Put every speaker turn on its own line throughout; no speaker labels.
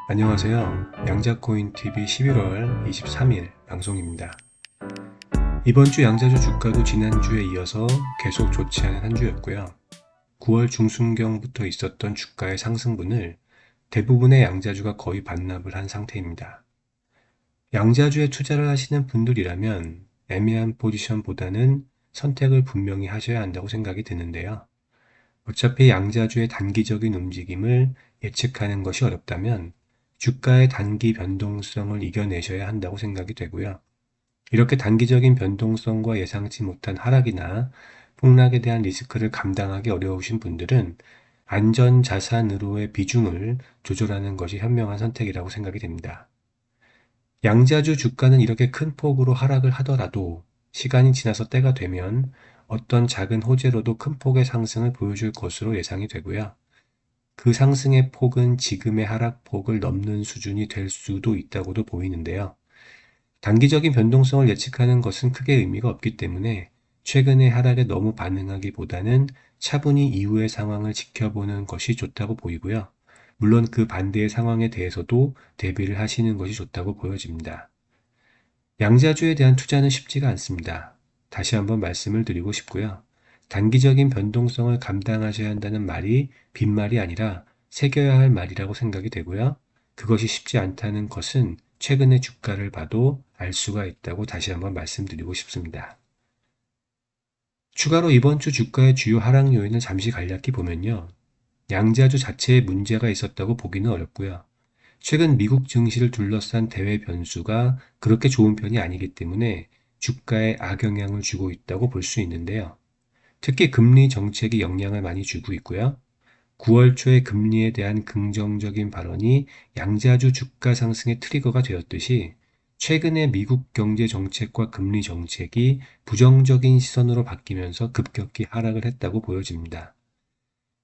안녕하세요. 양자코인TV 11월 23일 방송입니다. 이번 주 양자주 주가도 지난주에 이어서 계속 좋지 않은 한 주였고요. 9월 중순경부터 있었던 주가의 상승분을 대부분의 양자주가 거의 반납을 한 상태입니다. 양자주에 투자를 하시는 분들이라면 애매한 포지션보다는 선택을 분명히 하셔야 한다고 생각이 드는데요. 어차피 양자주의 단기적인 움직임을 예측하는 것이 어렵다면 주가의 단기 변동성을 이겨내셔야 한다고 생각이 되고요. 이렇게 단기적인 변동성과 예상치 못한 하락이나 폭락에 대한 리스크를 감당하기 어려우신 분들은 안전 자산으로의 비중을 조절하는 것이 현명한 선택이라고 생각이 됩니다. 양자주 주가는 이렇게 큰 폭으로 하락을 하더라도 시간이 지나서 때가 되면 어떤 작은 호재로도 큰 폭의 상승을 보여줄 것으로 예상이 되고요. 그 상승의 폭은 지금의 하락폭을 넘는 수준이 될 수도 있다고도 보이는데요. 단기적인 변동성을 예측하는 것은 크게 의미가 없기 때문에 최근의 하락에 너무 반응하기보다는 차분히 이후의 상황을 지켜보는 것이 좋다고 보이고요. 물론 그 반대의 상황에 대해서도 대비를 하시는 것이 좋다고 보여집니다. 양자주에 대한 투자는 쉽지가 않습니다. 다시 한번 말씀을 드리고 싶고요. 단기적인 변동성을 감당하셔야 한다는 말이 빈말이 아니라 새겨야 할 말이라고 생각이 되고요. 그것이 쉽지 않다는 것은 최근의 주가를 봐도 알 수가 있다고 다시 한번 말씀드리고 싶습니다. 추가로 이번 주 주가의 주요 하락 요인을 잠시 간략히 보면요. 양자주 자체에 문제가 있었다고 보기는 어렵고요. 최근 미국 증시를 둘러싼 대외 변수가 그렇게 좋은 편이 아니기 때문에 주가에 악영향을 주고 있다고 볼 수 있는데요. 특히 금리 정책이 영향을 많이 주고 있고요. 9월 초에 금리에 대한 긍정적인 발언이 양자주 주가 상승의 트리거가 되었듯이 최근에 미국 경제 정책과 금리 정책이 부정적인 시선으로 바뀌면서 급격히 하락을 했다고 보여집니다.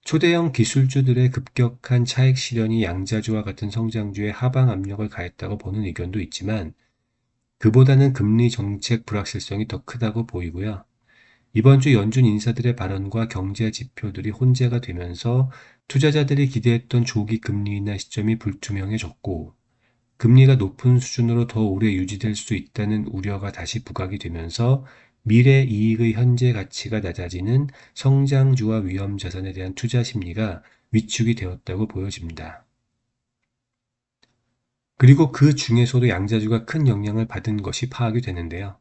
초대형 기술주들의 급격한 차익 실현이 양자주와 같은 성장주에 하방 압력을 가했다고 보는 의견도 있지만 그보다는 금리 정책 불확실성이 더 크다고 보이고요. 이번 주 연준 인사들의 발언과 경제 지표들이 혼재가 되면서 투자자들이 기대했던 조기 금리 인하 시점이 불투명해졌고 금리가 높은 수준으로 더 오래 유지될 수 있다는 우려가 다시 부각이 되면서 미래 이익의 현재 가치가 낮아지는 성장주와 위험 자산에 대한 투자 심리가 위축이 되었다고 보여집니다. 그리고 그 중에서도 양자주가 큰 영향을 받은 것이 파악이 되는데요.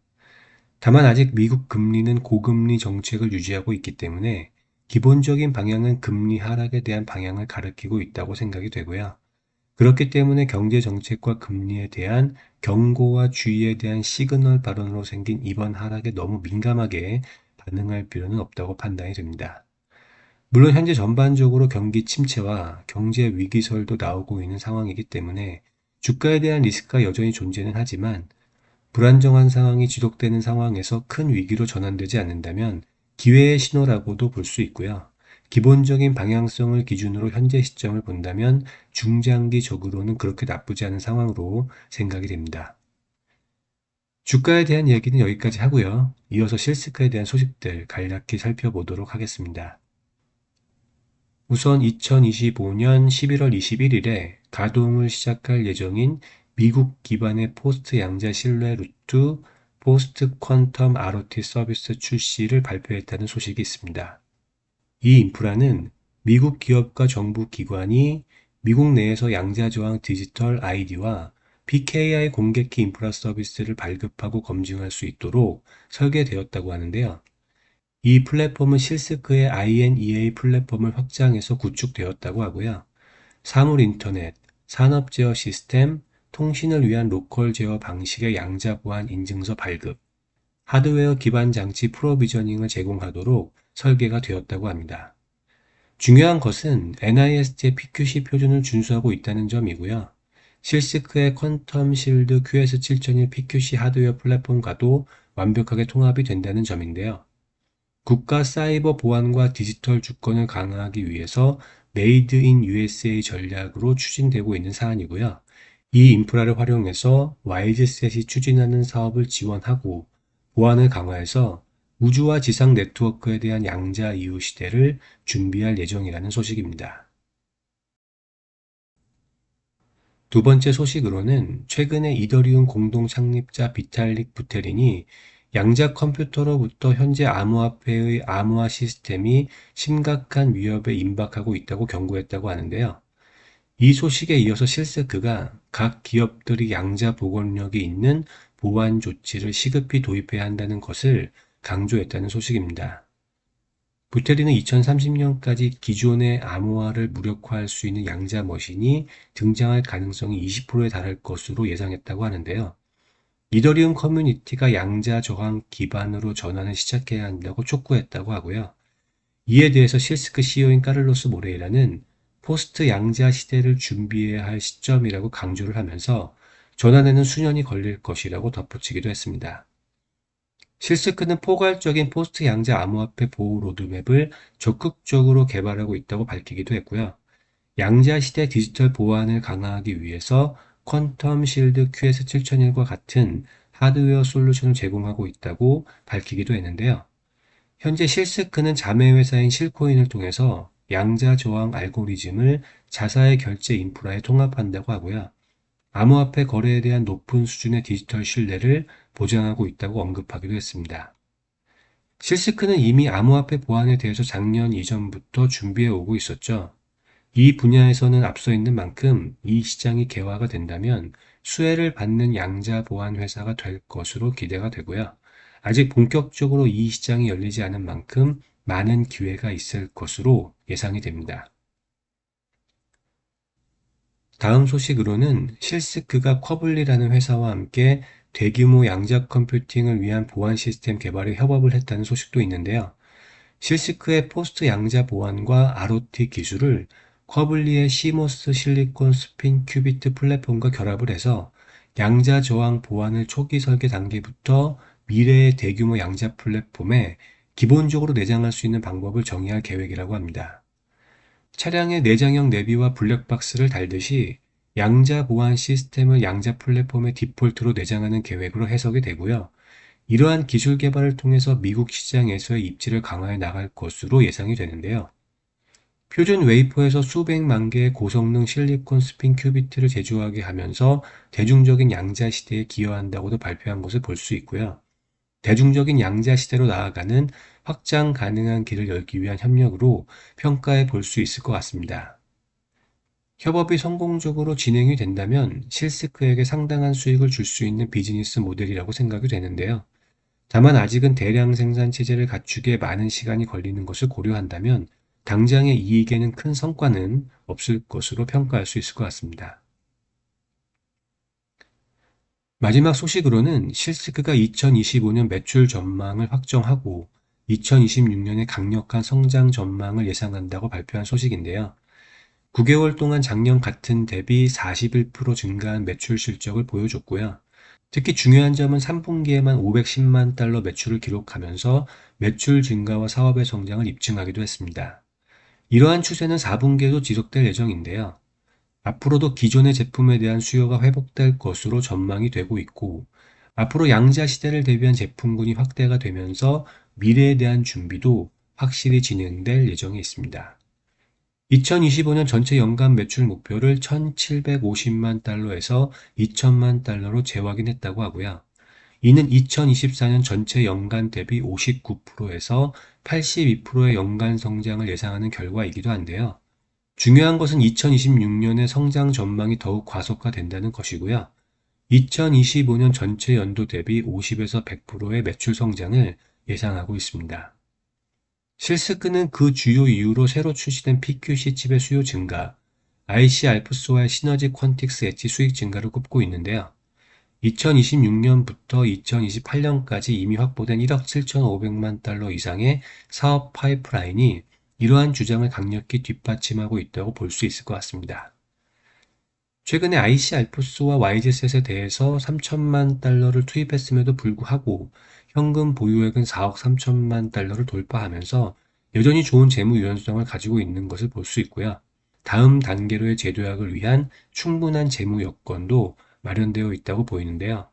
다만 아직 미국 금리는 고금리 정책을 유지하고 있기 때문에 기본적인 방향은 금리 하락에 대한 방향을 가리키고 있다고 생각이 되고요. 그렇기 때문에 경제 정책과 금리에 대한 경고와 주의에 대한 시그널 발언으로 생긴 이번 하락에 너무 민감하게 반응할 필요는 없다고 판단이 됩니다. 물론 현재 전반적으로 경기 침체와 경제 위기설도 나오고 있는 상황이기 때문에 주가에 대한 리스크가 여전히 존재는 하지만 불안정한 상황이 지속되는 상황에서 큰 위기로 전환되지 않는다면 기회의 신호라고도 볼 수 있고요. 기본적인 방향성을 기준으로 현재 시점을 본다면 중장기적으로는 그렇게 나쁘지 않은 상황으로 생각이 됩니다. 주가에 대한 얘기는 여기까지 하고요. 이어서 실스카에 대한 소식들 간략히 살펴보도록 하겠습니다. 우선 2025년 11월 21일에 가동을 시작할 예정인 미국 기반의 포스트 양자 신뢰 루트 포스트 퀀텀 ROT 서비스 출시를 발표했다는 소식이 있습니다. 이 인프라는 미국 기업과 정부 기관이 미국 내에서 양자저항 디지털 ID와 PKI 공개키 인프라 서비스를 발급하고 검증할 수 있도록 설계되었다고 하는데요. 이 플랫폼은 실스크의 INEA 플랫폼을 확장해서 구축되었다고 하고요. 사물 인터넷, 산업 제어 시스템, 통신을 위한 로컬 제어 방식의 양자 보안 인증서 발급, 하드웨어 기반 장치 프로비저닝을 제공하도록 설계가 되었다고 합니다. 중요한 것은 NIST PQC 표준을 준수하고 있다는 점이고요. 실시크의 퀀텀 실드 QS7001 PQC 하드웨어 플랫폼과도 완벽하게 통합이 된다는 점인데요. 국가 사이버 보안과 디지털 주권을 강화하기 위해서 메이드 인 USA 전략으로 추진되고 있는 사안이고요. 이 인프라를 활용해서 YG셋이 추진하는 사업을 지원하고 보안을 강화해서 우주와 지상 네트워크에 대한 양자 이후 시대를 준비할 예정이라는 소식입니다. 두 번째 소식으로는 최근에 이더리움 공동 창립자 비탈릭 부테린이 양자 컴퓨터로부터 현재 암호화폐의 암호화 시스템이 심각한 위협에 임박하고 있다고 경고했다고 하는데요. 이 소식에 이어서 실세크가 각 기업들이 양자 복원력이 있는 보안 조치를 시급히 도입해야 한다는 것을 강조했다는 소식입니다. 부테리는 2030년까지 기존의 암호화를 무력화할 수 있는 양자 머신이 등장할 가능성이 20%에 달할 것으로 예상했다고 하는데요. 이더리움 커뮤니티가 양자 저항 기반으로 전환을 시작해야 한다고 촉구했다고 하고요. 이에 대해서 실스크 CEO인 카를로스 모레이라는 포스트 양자 시대를 준비해야 할 시점이라고 강조를 하면서 전환에는 수년이 걸릴 것이라고 덧붙이기도 했습니다. 실스크는 포괄적인 포스트 양자 암호화폐 보호 로드맵을 적극적으로 개발하고 있다고 밝히기도 했고요. 양자 시대 디지털 보안을 강화하기 위해서 퀀텀 실드 QS7001과 같은 하드웨어 솔루션을 제공하고 있다고 밝히기도 했는데요. 현재 실스크는 자매 회사인 실코인을 통해서 양자 저항 알고리즘을 자사의 결제 인프라에 통합한다고 하고요. 암호화폐 거래에 대한 높은 수준의 디지털 신뢰를 보장하고 있다고 언급하기도 했습니다. 실스크는 이미 암호화폐 보안에 대해서 작년 이전부터 준비해 오고 있었죠. 이 분야에서는 앞서 있는 만큼 이 시장이 개화가 된다면 수혜를 받는 양자 보안 회사가 될 것으로 기대가 되고요. 아직 본격적으로 이 시장이 열리지 않은 만큼 많은 기회가 있을 것으로 예상이 됩니다. 다음 소식으로는 실스크가 쿼블리라는 회사와 함께 대규모 양자 컴퓨팅을 위한 보안 시스템 개발에 협업을 했다는 소식도 있는데요. 실스크의 포스트 양자 보안과 ROT 기술을 쿼블리의 시모스 실리콘 스핀 큐비트 플랫폼과 결합을 해서 양자 저항 보안을 초기 설계 단계부터 미래의 대규모 양자 플랫폼에 기본적으로 내장할 수 있는 방법을 정의할 계획이라고 합니다. 차량의 내장형 내비와 블랙박스를 달듯이 양자 보안 시스템을 양자 플랫폼의 디폴트로 내장하는 계획으로 해석이 되고요. 이러한 기술 개발을 통해서 미국 시장에서의 입지를 강화해 나갈 것으로 예상이 되는데요. 표준 웨이퍼에서 수백만 개의 고성능 실리콘 스핀 큐비트를 제조하게 하면서 대중적인 양자 시대에 기여한다고도 발표한 것을 볼 수 있고요. 대중적인 양자 시대로 나아가는 확장 가능한 길을 열기 위한 협력으로 평가해 볼 수 있을 것 같습니다. 협업이 성공적으로 진행이 된다면 실스크에게 상당한 수익을 줄 수 있는 비즈니스 모델이라고 생각이 되는데요. 다만 아직은 대량 생산 체제를 갖추기에 많은 시간이 걸리는 것을 고려한다면 당장의 이익에는 큰 성과는 없을 것으로 평가할 수 있을 것 같습니다. 마지막 소식으로는 실스크가 2025년 매출 전망을 확정하고 2026년에 강력한 성장 전망을 예상한다고 발표한 소식인데요. 9개월 동안 작년 같은 대비 41% 증가한 매출 실적을 보여줬고요. 특히 중요한 점은 3분기에만 510만 달러 매출을 기록하면서 매출 증가와 사업의 성장을 입증하기도 했습니다. 이러한 추세는 4분기에도 지속될 예정인데요. 앞으로도 기존의 제품에 대한 수요가 회복될 것으로 전망이 되고 있고, 앞으로 양자 시대를 대비한 제품군이 확대가 되면서 미래에 대한 준비도 확실히 진행될 예정에 있습니다. 2025년 전체 연간 매출 목표를 1,750만 달러에서 2,000만 달러로 재확인했다고 하고요. 이는 2024년 전체 연간 대비 59%에서 82%의 연간 성장을 예상하는 결과이기도 한데요. 중요한 것은 2026년의 성장 전망이 더욱 과속화된다는 것이고요. 2025년 전체 연도 대비 50에서 100%의 매출 성장을 예상하고 있습니다. 실스크는 그 주요 이유로 새로 출시된 PQC 칩의 수요 증가, IC 알프스와의 시너지 퀀틱스 엣지 수익 증가를 꼽고 있는데요. 2026년부터 2028년까지 이미 확보된 1억 7,500만 달러 이상의 사업 파이프라인이 이러한 주장을 강력히 뒷받침하고 있다고 볼 수 있을 것 같습니다. 최근에 IC 알프스와 YG셋에 대해서 3천만 달러를 투입했음에도 불구하고 현금 보유액은 4억 3천만 달러를 돌파하면서 여전히 좋은 재무 유연성을 가지고 있는 것을 볼 수 있고요. 다음 단계로의 재도약을 위한 충분한 재무 여건도 마련되어 있다고 보이는데요.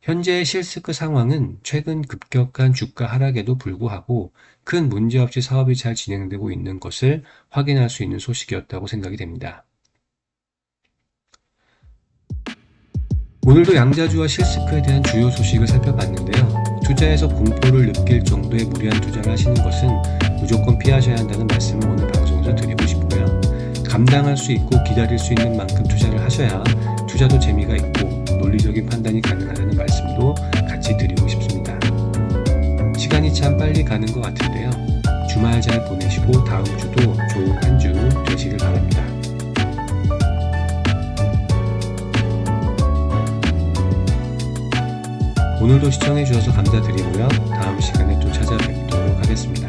현재의 실스크 상황은 최근 급격한 주가 하락에도 불구하고 큰 문제 없이 사업이 잘 진행되고 있는 것을 확인할 수 있는 소식이었다고 생각이 됩니다. 오늘도 양자주와 실스크에 대한 주요 소식을 살펴봤는데요. 투자에서 공포를 느낄 정도의 무리한 투자를 하시는 것은 무조건 피하셔야 한다는 말씀을 오늘 방송에서 드리고 싶고요. 감당할 수 있고 기다릴 수 있는 만큼 투자를 하셔야 투자도 재미가 있고 논리적인 판단이 가능하다는 말씀도 같이 드리고 싶습니다. 시간이 참 빨리 가는 것 같은데요. 주말 잘 보내시고 다음 주도 좋은 한 주 되시길 바랍니다. 오늘도 시청해주셔서 감사드리고요. 다음 시간에 또 찾아뵙도록 하겠습니다.